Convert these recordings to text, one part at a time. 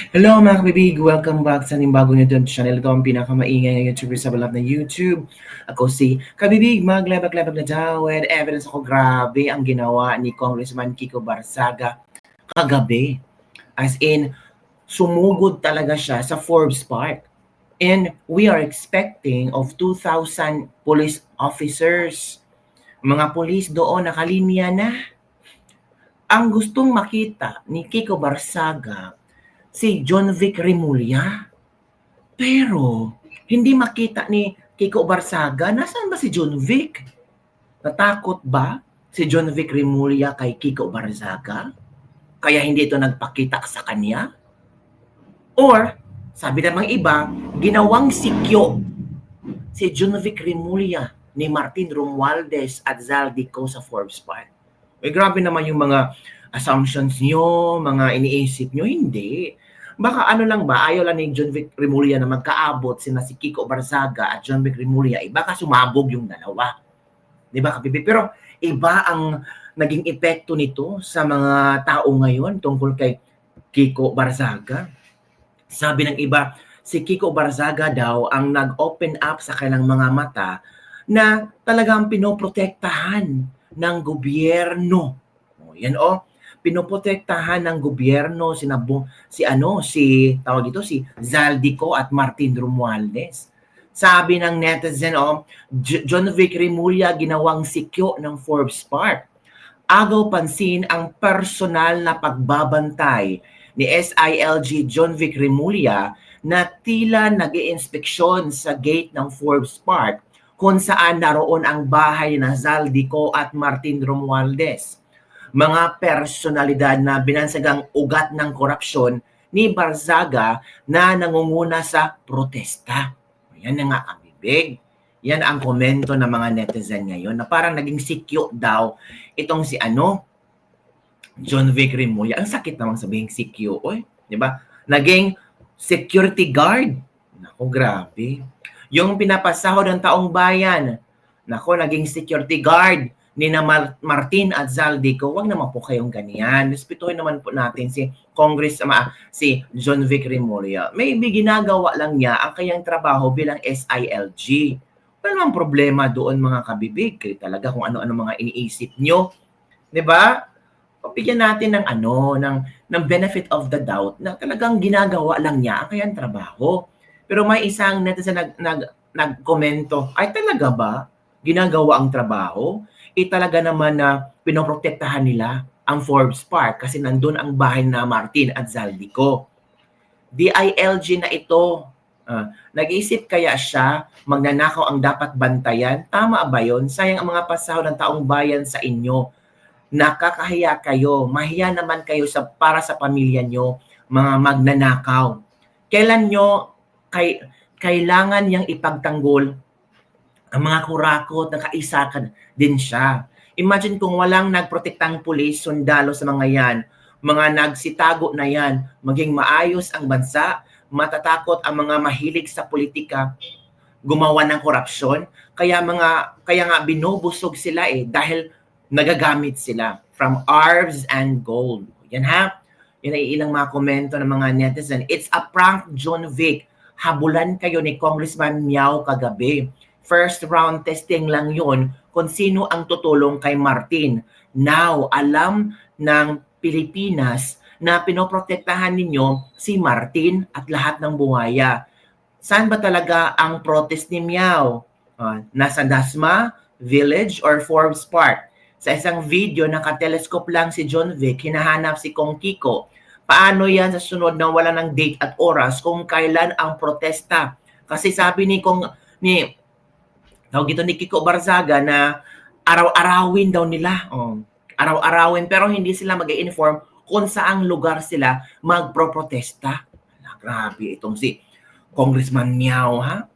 Hello mga kabibig! Welcome back sa ating bagong YouTube channel. Ito ang pinakamaingay na YouTuber sa balap ng YouTube. Ako si Kabibig, maglabag-labag na daw. And evidence ako, grabe ang ginawa ni Congressman Kiko Barzaga kagabi. As in, sumugod talaga siya sa Forbes Park. And we are expecting of 2,000 police officers. Mga police doon nakalinya na. Ang gustong makita ni Kiko Barzaga si John Vic Remulla. Pero hindi makita ni Kiko Barzaga, nasaan ba si John Vic? Natakot ba si John Vic Remulla kay Kiko Barzaga? Kaya hindi ito nagpakita sa kanya? Or, sabi namang iba, ginawang sikyo si John Vic Remulla ni Martin Romualdez at Zaldico sa Forbes Park. Grabe naman yung mga assumptions nyo, mga iniisip nyo. Hindi. Baka ano lang ba, ayaw lang ni John Vic Remulla na magkaabot sina si Kiko Barzaga at John Vic Remulla, baka sumabog yung dalawa. Di ba, kabibi? Pero iba ang naging epekto nito sa mga tao ngayon tungkol kay Kiko Barzaga. Sabi ng iba, si Kiko Barzaga daw ang nag-open up sa kanilang mga mata na talagang pinoprotektahan ng gobyerno. Yan pinoprotektahan ng gobyerno si Zaldico at Martin Romualdez. Sabi ng netizen, John Vic Remulla ginawang sikyo ng Forbes Park. Agaw pansin ang personal na pagbabantay ni SILG John Vic Remulla na tila nag-iinspeksyon sa gate ng Forbes Park kung saan naroon ang bahay ng Zaldico at Martin Romualdez. Mga personalidad na binansagang ugat ng korupsyon ni Barzaga na nangunguna sa protesta. Yan na nga kabibig. Yan ang komento ng mga netizen ngayon na parang naging sikyo daw itong si John Vic Remulla. Ang sakit namang sabihin sikyo, di ba? Naging security guard. Naku, grabe. Yung pinapasahod ng taong bayan, naku, naging security guard ni na Martin at Zaldico. Huwag naman po kayong ganyan. Respetuhin naman po natin si si John Vic Remulla. Maybe ginagawa lang niya ang kanyang trabaho bilang SILG. Wala namang problema doon mga kabibig. Kaya talaga kung ano-ano mga iniisip nyo. 'Di ba? Bigyan natin ng benefit of the doubt na talagang ginagawa lang niya ang kanyang trabaho. Pero may isang netizen nagkomento, ay talaga ba ginagawa ang trabaho? Talaga naman na pinoprotektahan nila ang Forbes Park kasi nandun ang bahay na Martin at Zaldico. DILG na ito. Nag-isip kaya siya, magnanakaw ang dapat bantayan? Tama ba yun? Sayang ang mga pasahod ng taong bayan sa inyo. Nakakahiya kayo. Mahiya naman kayo para sa pamilya nyo, mga magnanakaw. Kailan nyo kailangan niyang ipagtanggol ang mga kurakot, nakaisakan din siya. Imagine kung walang nagprotektang pulis, sundalo sa mga yan, mga nagsitago na yan, maging maayos ang bansa, matatakot ang mga mahilig sa politika, gumawa ng korupsyon, kaya nga binubusog sila dahil nagagamit sila from arms and gold. Yan ha. Yan ay ilang mga komento ng mga netizen. It's a prank, John Vic. Habulan kayo ni Congressman Miao kagabi. First round testing lang yun kung sino ang tutulong kay Martin. Now, alam ng Pilipinas na pinoprotektahan ninyo si Martin at lahat ng buhaya. Saan ba talaga ang protest ni Miao? Nasa Dasma Village or Forbes Park? Sa isang video, naka-telescope lang si John Vic, hinahanap si Kong Kiko. Paano yan sa sunod na wala ng date at oras kung kailan ang protesta? Kasi sabi ni Kiko Barzaga na araw-arawin daw nila. Araw-arawin pero hindi sila mag-i-inform kung saang lugar sila magpro-protesta. Grabe itong si Congressman Miao, ha?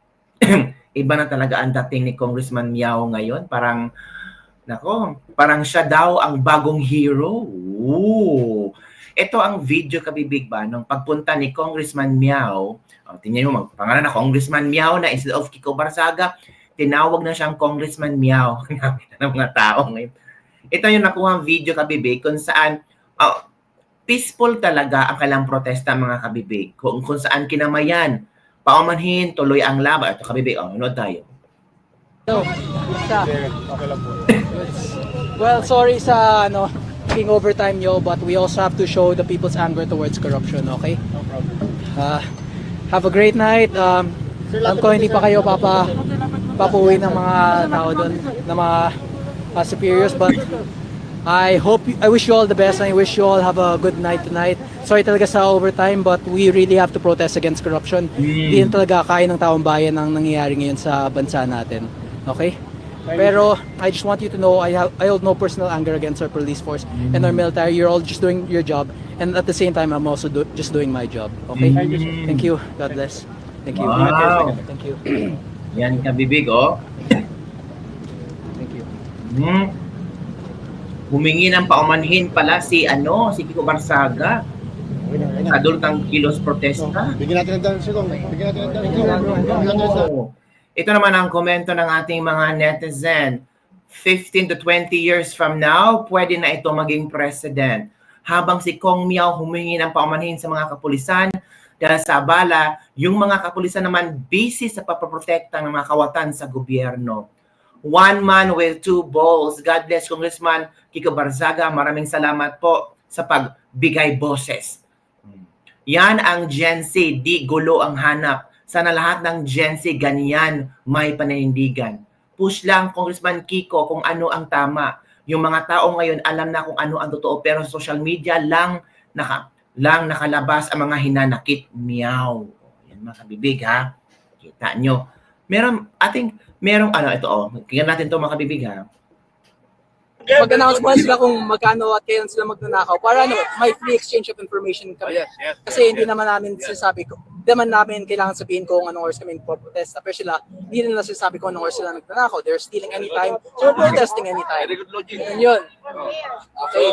Iba na talaga ang dating ni Congressman Miao ngayon. Parang siya daw ang bagong hero. Ooh. Ito ang video kabibig ba nung pagpunta ni Congressman Miao. Tingnan mo, pangalan na Congressman Miao na instead of Kiko Barzaga, tinawag na siyang Congressman Miao. Ng mga tao ngayon. Ito yung nakuha ang video kabibig kung saan peaceful talaga ang kailang protesta mga kabibig. Kung saan kinamayan, paumanhin, tuloy ang laban. Ito kabibig, nanood tayo. Hello, kumusta? Okay lang po. Well, sorry sa taking overtime nyo, but we also have to show the people's anger towards corruption, okay? No problem. Have a great night. Alam ko hindi pa kayo papuwi ng mga tao doon, ng mga superiors, but I wish you all the best and I wish you all have a good night tonight. Sorry talaga sa overtime, but we really have to protest against corruption. Hindi yan talaga kaya ng taong bayan ang nangyayari ngayon sa bansa natin. Okay? Pero I just want you to know I hold no personal anger against our police force and our military. You're all just doing your job, and at the same time I'm also just doing my job. Okay? Thank you. God bless. Thank you. Wow. Thank you. Yan kabibig, oh. Thank you. Humingi ng paumanhin pala si Kiko Barzaga sa adultang kilos protesta. Bigyan natin ng dance ito. Bigyan natin ng dance. Ito naman ang komento ng ating mga netizen. 15 to 20 years from now, pwede na ito maging president. Habang si Kong Miao humingi ng paumanhin sa mga kapulisan, dahil sa abala, yung mga kapulisan naman busy sa papaprotekta ng mga kawatan sa gobyerno. One man with two balls. God bless Congressman Kiko Barzaga. Maraming salamat po sa pagbigay boses. Yan ang Gen Z, di gulo ang hanap. Sana lahat ng Gen Z ganyan may paninindigan. Push lang Congressman Kiko kung ano ang tama. Yung mga tao ngayon alam na kung ano ang totoo, pero sa social media lang nakalabas ang mga hinanakit. Meow. Yan mga kabibig ha. Kita nyo. Merong tingnan natin to mga kabibig ha. Mag-announce mo sila kung magkano at kailan sila magnanakaw para may free exchange of information kami. Yes. Kasi hindi naman namin kailangan sabihin kung anong oras kami nagpo-protest. Pero sila, hindi nila sinasabi kung anong oras sila nagnanakaw. They're stealing anytime, so we're protesting anytime. Very good logic. Yun. Okay,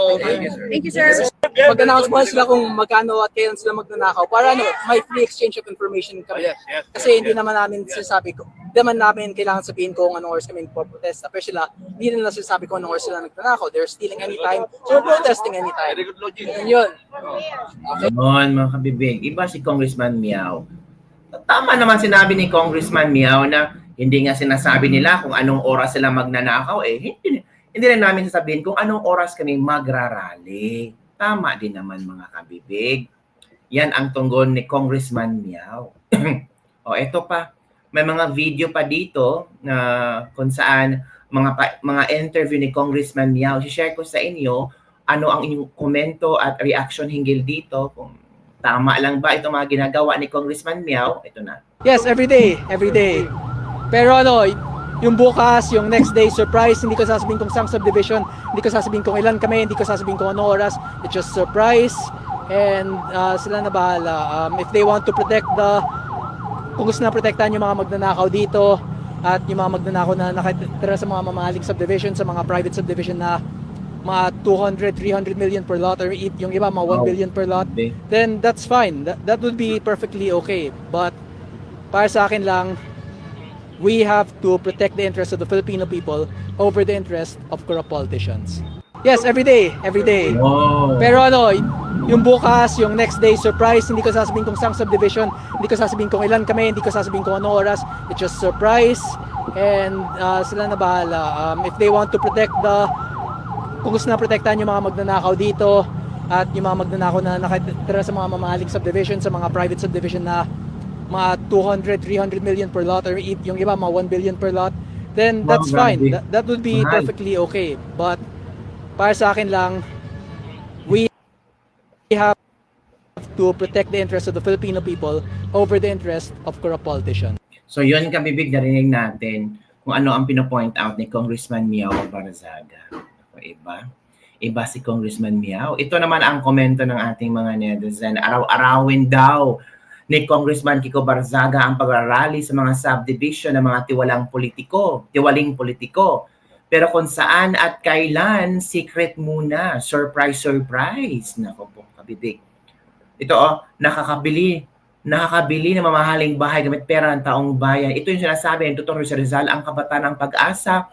Thank you, sir. mag-announce mo sila kung magkano at kailan sila magnanakaw para may free exchange of information kami. Yes. Kasi hindi naman namin kailangan sabihin kung anong oras kami nagpo-protest. Pero sila, hindi nila sinasabi kung anong oras sila nagnanakaw. They're stealing anytime, so we're protesting anytime. Very good logic. Yun. Noon mga kabibig, iba si Congressman Miao. Tama naman sinabi ni Congressman Miao na hindi nga sinasabi nila kung anong oras sila magnanakaw. Hindi rin namin sasabihin kung anong oras kami magrarally. Tama din naman mga kabibig. Yan ang tunggon ni Congressman Miao. Ito pa. May mga video pa dito na kung saan mga interview ni Congressman Miao. I-share ko sa inyo ano ang inyong komento at reaction hinggil dito. Kung tama lang ba itong mga ginagawa ni Congressman Miao. Ito na. Yes, every day. Pero yung bukas, yung next day, surprise, hindi ko sasabihin kung saan subdivision, hindi ko sasabihin kung ilan kami, hindi ko sasabihin kung anong oras. It's just surprise, and sila na bahala. If they want to protect kung gusto na protektahan yung mga magnanakaw dito, at yung mga magnanakaw na nakatira sa mga mamahaling subdivision, sa mga private subdivision na mga 200, 300 million per lot, or yung iba mga 1 billion per lot, then that's fine. That would be perfectly okay. But para sa akin lang, we have to protect the interests of the Filipino people over the interest of corrupt politicians. Yes, every day. Wow. Pero yung bukas, yung next day, surprise, hindi ko sasabihin kung saan subdivision, hindi ko sasabihin kung ilan kami, hindi ko sasabihin kung anong oras. It's just surprise, and sila na bahala. If they want to protect kung gusto na protektahan yung mga magnanakaw dito, at yung mga magnanakaw na nakatira sa mga mamahaling subdivision, sa mga private subdivision na mga 200, 300 million per lot, or yung iba mga 1 billion per lot, then that's fine. That would be perfectly okay. But para sa akin lang, we have to protect the interests of the Filipino people over the interest of corrupt politicians. So yun kabibig, narinig natin kung ano ang pinopoint out ni Congressman Miao Barzaga. Iba si Congressman Miao. Ito naman ang komento ng ating mga netizen. Araw-arawin daw ni Congressman Kiko Barzaga ang pagrarally sa mga subdivision ng mga tiwaling politiko. Pero kung saan at kailan, secret muna. Surprise. Nako po, kabibig. Ito nakakabili ng mamahaling bahay gamit pera ng taong bayan. Ito yung sinasabi ng Dr. Jose Rizal, ang kabataan ng pag-asa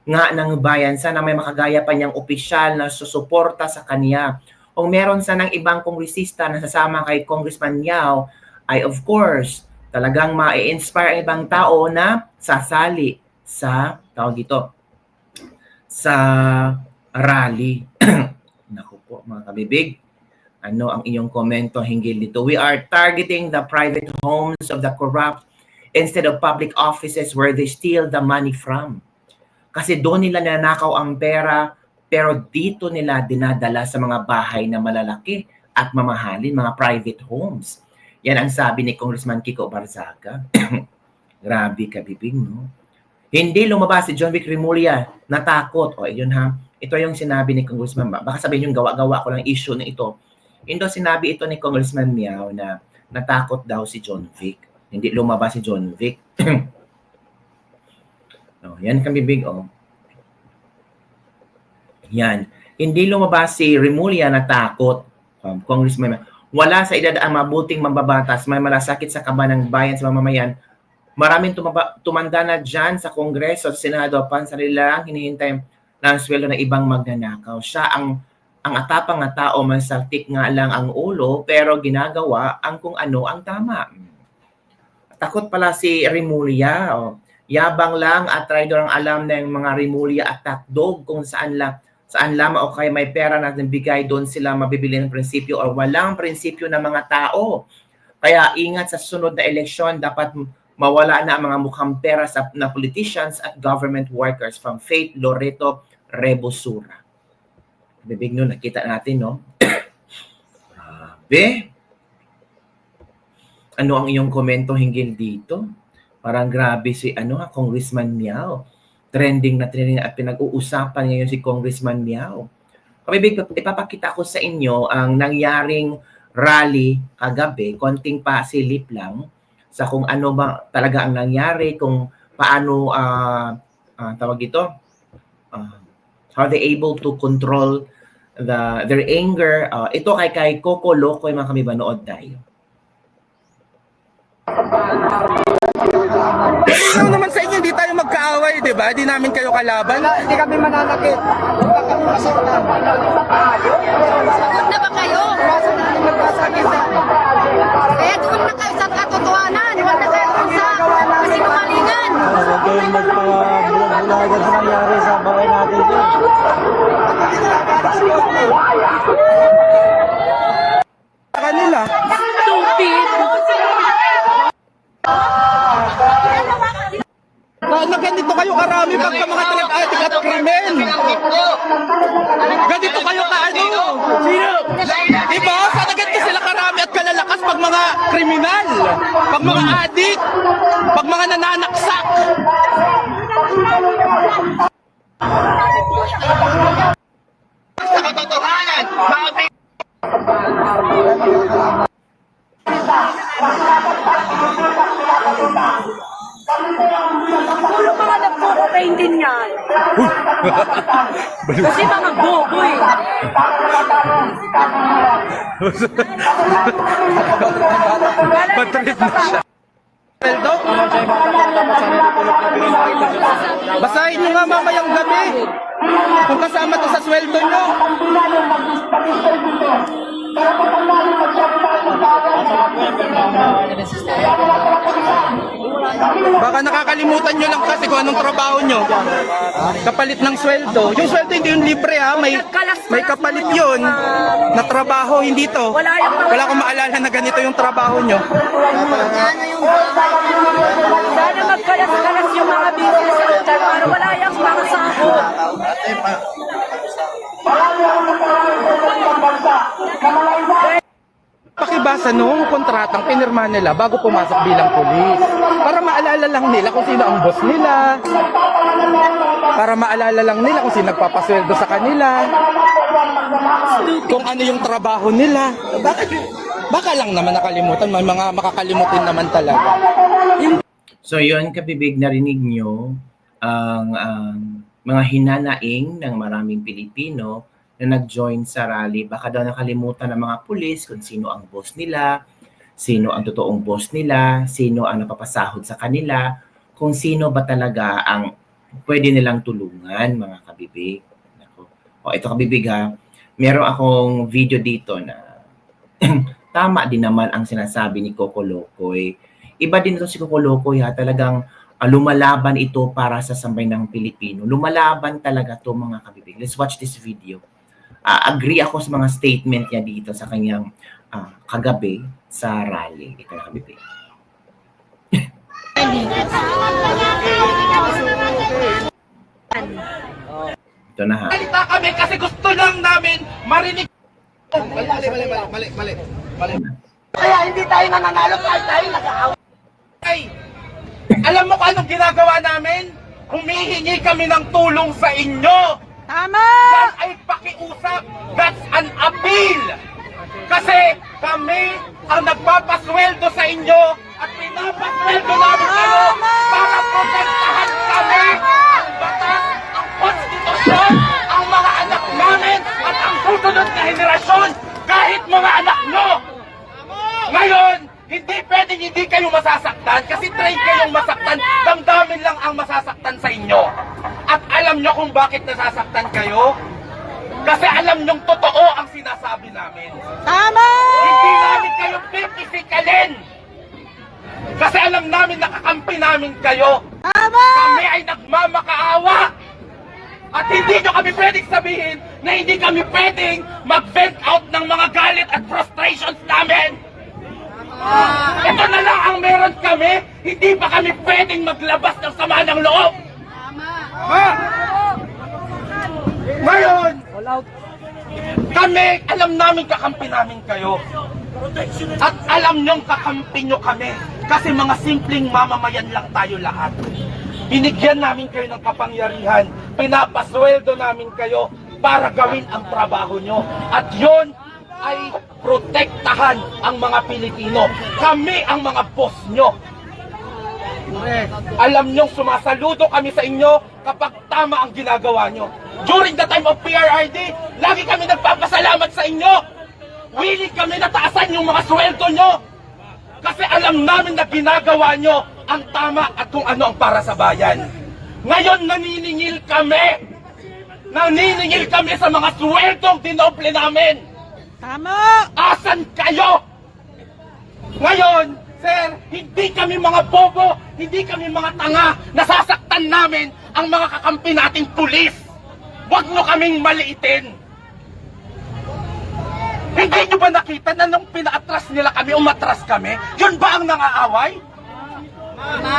nga ng bayan. Sana may makagaya pa niyang opisyal na susuporta sa kanya. kung meron sanang ibang kongresista na sasama kay Congressman Yao, ay of course, talagang ma-inspire ang ibang tao na sasali sa, tawag ito, sa rally. Naku po mga kabibig, ano ang inyong komento hinggil dito? We are targeting the private homes of the corrupt instead of public offices where they steal the money from. Kasi doon nila nanakaw ang pera, pero dito nila dinadala sa mga bahay na malalaki at mamahalin, mga private homes. Yan ang sabi ni Congressman Kiko Barzaga. Grabe kabibig, no? Hindi lumabas si John Vic Remulla, natakot. O, yun ha. Ito yung sinabi ni Congressman. Baka sabihin yung gawa-gawa ko lang issue na ito. Hindi sinabi ito ni Congressman Miao na natakot daw si John Vic. Hindi lumabas si John Vic. No, yan kabibig, oh. Yan. Hindi lumabas si Remulla na takot. Congressman, wala sa edad ang mabuting mambabatas, may malasakit sa kaba ng bayan sa mamamayan. Maraming tumanda na dyan sa Kongreso, sa Senado, pansarili lang hinihintay ng sweldo ng ibang magnanakaw. Siya ang atapang na tao, masaktik nga lang ang ulo, pero ginagawa ang kung ano ang tama. Takot pala si Remulla. Oh. Yabang lang at traidor ang alam ng mga Remulla at takdog kung saan lamang o kaya may pera na bigay, doon sila mabibili ng prinsipyo o walang prinsipyo ng mga tao. Kaya ingat sa sunod na eleksyon, dapat mawala na ang mga mukhang pera na politicians at government workers from Faith Loreto Rebosura. Bibig nun, nakita natin, no? Grabe. Ano ang iyong komento hinggil dito? Parang grabe si Congressman Miao. Trending at pinag-uusapan ngayon si Congressman Miao. Kabibig, ipapakita ko sa inyo ang nangyaring rally kagabi, konting pasilip lang sa kung ano ba talaga ang nangyari, kung paano tawag ito, how they able to control their anger. Ito kay Coco Loco, yung mga kami ba nood tayo. Ikaw naman sa inyo, hindi tayo magkaaway, di ba? Di namin kayo kalaban. Hindi kami mananakit. Sagot na ba kayo? Kaya doon na kayo sa katotohanan. Huwag na kayo doon sa kasinungalingan. Huwag kayong magpabulagan sa nangyari sa bahay natin dyan. Kanila. Stupid! Na ganito kayo karami pagka mga drug-addict at krimen. Ganito kayo kaano. Diba? Sana ganito sila karami at kalalakas pag mga kriminal, pag mga addict, pag mga nananaksak. Sa katotohanan, Puro mga nagpo-cocaine din yan. Kasi mga bobo eh. Batrip na siya. Sweldo? Basahin nyo nga mamayang gabi. Kung kasama to sa sweldo nyo. Baka nakakalimutan nyo lang kasi kung anong trabaho nyo. Kapalit ng sweldo. Yung sweldo hindi yung libre ha. May kapalit yun na trabaho. Hindi to. Wala akong maalala na ganito yung trabaho nyo. Sana magkalas-kalas yung mga business center para wala yung mga sahod. Pakibasa nung kontratang pinirma nila bago pumasok bilang pulis. Para maalala lang nila kung sino ang boss nila. Para maalala lang nila kung sino nagpapasweldo sa kanila. Kung ano yung trabaho nila. Baka lang naman nakalimutan. May mga makakalimutin naman talaga. So yun, kabibig, narinig nyo ang mga hinanaing ng maraming Pilipino na nag-join sa rally. Baka daw nakalimutan ng mga pulis kung sino ang boss nila, sino ang totoong boss nila, sino ang napapasahod sa kanila, kung sino ba talaga ang pwede nilang tulungan, mga kabibig. O ito kabibig ha, meron akong video dito na tama din naman ang sinasabi ni Coco Locoy. Iba din ito si Coco Locoy ha, talagang lumalaban ito para sa sambayanang Pilipino. Lumalaban talaga to mga kabibig. Let's watch this video. Agree ako sa mga statement niya dito sa kanyang kagabi sa rally. Ito na kabibig. Ito na ha. Salita kami kasi gusto lang namin marinig. Mali. Kaya hindi tayo nananalo kahit tayo nag-aaway. Alam mo kung anong ginagawa namin? Humihingi kami ng tulong sa inyo. Tama! Yan ay pakiusap. That's an appeal. Kasi kami ang nagpapasweldo sa inyo at pinapasweldo namin kayo para protektahan kami. Ang batas, ang konstitusyon, ang mga anak namin at ang susunod na henerasyon kahit mga anak nyo. Ngayon, hindi pwedeng hindi kayo masasaktan kasi train kayong masaktan, damdamin lang ang masasaktan sa inyo. At alam nyo kung bakit nasasaktan kayo? Kasi alam nyong totoo ang sinasabi namin. Tama! Hindi namin kayo pipisikalin. Kasi alam namin nakakampi namin kayo. Tama! Kami ay nagmamakaawa. At hindi nyo kami pwedeng sabihin na hindi kami pwedeng mag-vent out ng mga galit at frustrations namin. Ito na lang ang meron kami. Hindi pa kami pwedeng maglabas ng sama ng loob. Ha? Ngayon, kami, alam namin kakampi namin kayo. At alam nyong kakampi nyo kami. Kasi mga simpleng mamamayan lang tayo lahat. Binigyan namin kayo ng kapangyarihan. Pinapasweldo namin kayo para gawin ang trabaho nyo. At yon ay protektahan ang mga Pilipino. Kami ang mga boss nyo. Alam nyong sumasaludo kami sa inyo kapag tama ang ginagawa nyo. During the time of PRRD, lagi kami nagpapasalamat sa inyo. Willing kami na taasan yung mga sweldo nyo. Kasi alam namin na ginagawa nyo ang tama at kung ano ang para sa bayan. Ngayon naniningil kami. Naniningil kami sa mga sweldong dinoble namin. Tama! Asan kayo? Ngayon, sir, hindi kami mga bobo, hindi kami mga tanga. Nasasaktan namin ang mga kakampi nating pulis. Huwag nyo kaming maliitin. Hindi nyo ba nakita na nung pinaatras nila kami, umatras kami? Yun ba ang nangaaway? Tama.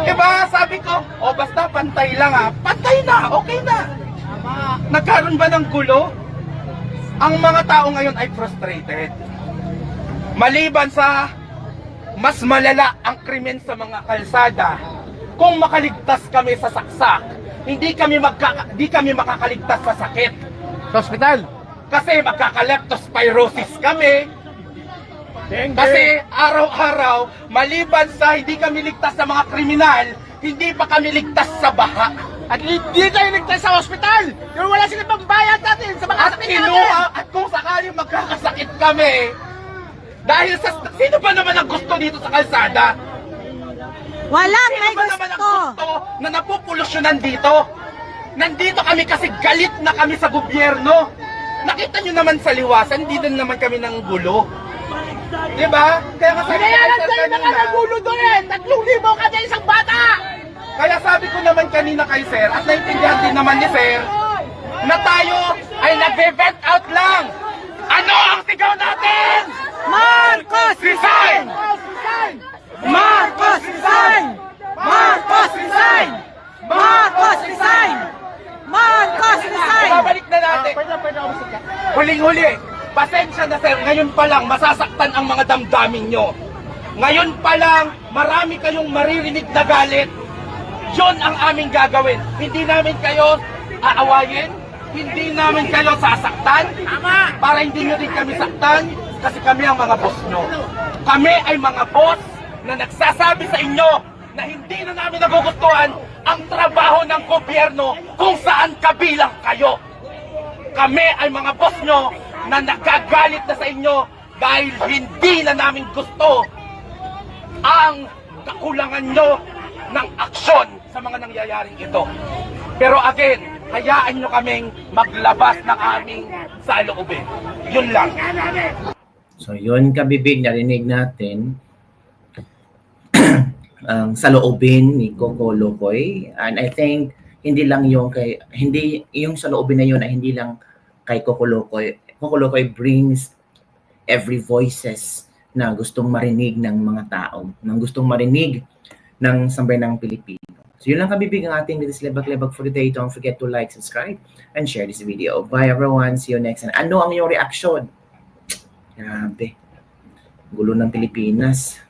Diba, sabi ko, basta pantay lang Pantay na, okay na. Nagkaroon ba ng gulo? Ang mga tao ngayon ay frustrated. Maliban sa mas malala ang krimen sa mga kalsada, kung makaligtas kami sa saksak, hindi kami makakaligtas sa sakit. Sa ospital. Kasi magkaka-leptospirosis kami. Kasi araw-araw, maliban sa hindi kami ligtas sa mga kriminal, hindi pa kami ligtas sa baha. At hindi tayo ligtas sa ospital! Yung wala silang pambayad natin sa mga sakit natin! At kung sakali magkakasakit kami, dahil sa... Sino ba naman ang gusto dito sa kalsada? Walang Sino may ba naman ang gusto! gusto na napupulusyonan dito? Nandito kami kasi galit na kami sa gobyerno. Nakita nyo naman sa liwasan, hindi din naman kami ng gulo. Diba? Kaya kasi... Kaya lang tayo mga nagulo doon! 3,000 ka dyan isang bata! Kaya sabi ko naman kanina kay Sir, at naintindihan din naman ni Sir, na tayo ay nag-vent out lang. Ano ang sigaw natin? Marcos Resign! Marcos resign! Marcos resign! Marcos resign! Marcos resign! Babalik na natin. Huling-huli, pasensya na Sir, ngayon pa lang masasaktan ang mga damdamin nyo. Ngayon pa lang, marami kayong maririnig na galit. Yun ang aming gagawin. Hindi namin kayo aawayin, hindi namin kayo sasaktan, para hindi nyo din kami saktan, kasi kami ang mga boss nyo. Kami ay mga boss na nagsasabi sa inyo na hindi na namin nagugustuhan ang trabaho ng gobyerno kung saan kabilang kayo. Kami ay mga boss nyo na nagagalit na sa inyo dahil hindi na namin gusto ang kakulangan nyo ng aksyon sa mga nangyayaring ito. Pero again, hayaan nyo kaming maglabas ng aming saloobin. Yun lang. So yun kabibig, narinig natin ang saloobin ni Coco Locoy, and I think hindi yung saloobin na yun ay hindi lang kay Coco Locoy. Coco Locoy brings every voices na gustong marinig ng mga tao, ng gustong marinig ng sambayanang Pilipino. So yun lang kabibig ang ating This Lebak-Lebak for today. Don't forget to like, subscribe, and share this video. Bye everyone, see you next time. Ano ang iyong reaction? Grabe. Gulo ng Pilipinas.